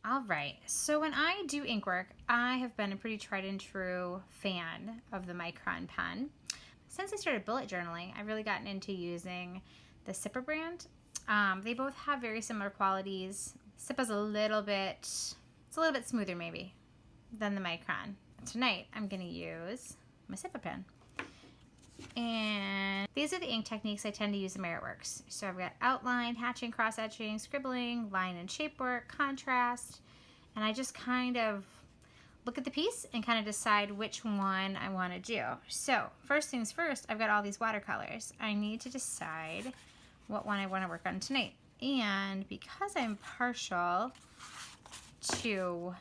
All right, so when I do ink work, I have been a pretty tried and true fan of the Micron pen. Since I started bullet journaling, I've really gotten into using the Sippa brand. They both have very similar qualities. Sippa's a little bit smoother maybe than the Micron. Tonight, I'm gonna use my Sippa pen. And these are the ink techniques I tend to use in my artworks. So I've got outline, hatching, cross-hatching, scribbling, line and shape work, contrast, and I just kind of look at the piece and kind of decide which one I want to do. So first things first, I've got all these watercolors. I need to decide what one I want to work on tonight. And because I'm partial to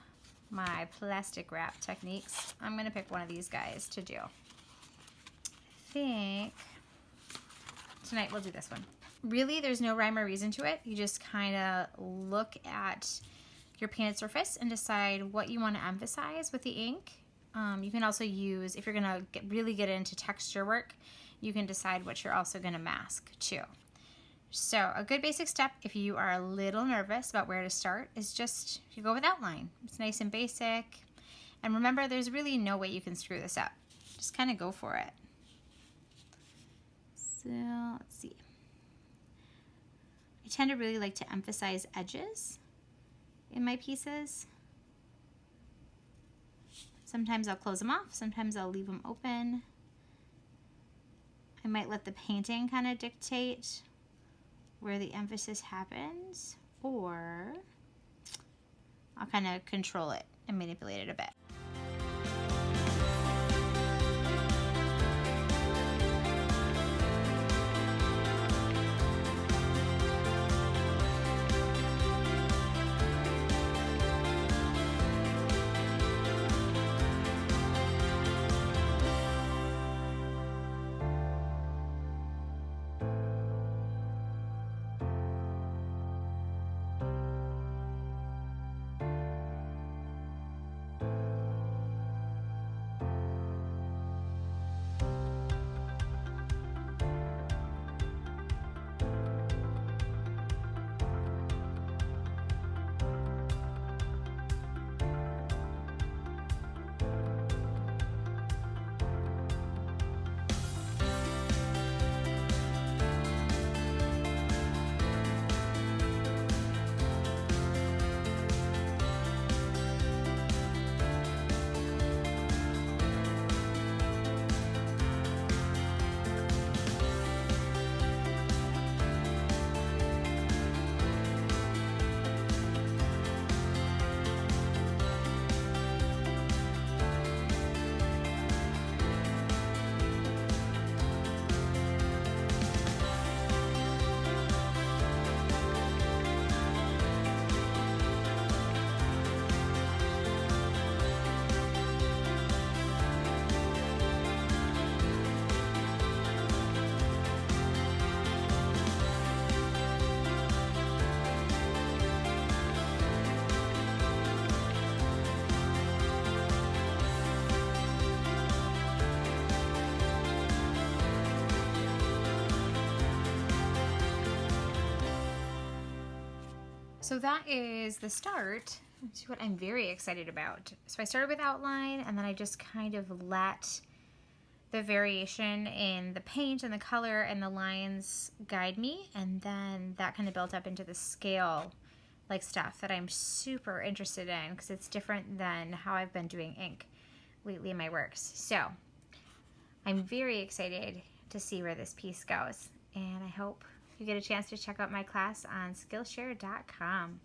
my plastic wrap techniques, I'm going to pick one of these guys to do. I think tonight we'll do this one. Really, there's no rhyme or reason to it. You just kind of look at your painted surface and decide what you want to emphasize with the ink. You can also use, if you're going to really get into texture work, you can decide what you're also going to mask too. So a good basic step, if you are a little nervous about where to start, is just you go with outline. It's nice and basic. And remember, there's really no way you can screw this up. Just kind of go for it. So let's see. I tend to really like to emphasize edges in my pieces. Sometimes I'll close them off, sometimes I'll leave them open. I might let the painting kind of dictate where the emphasis happens, or I'll kind of control it and manipulate it a bit. So that is the start to what I'm very excited about. So I started with outline, and then I just kind of let the variation in the paint and the color and the lines guide me, and then that kind of built up into the scale like stuff that I'm super interested in, because it's different than how I've been doing ink lately in my works. So I'm very excited to see where this piece goes, and I hope you get a chance to check out my class on Skillshare.com.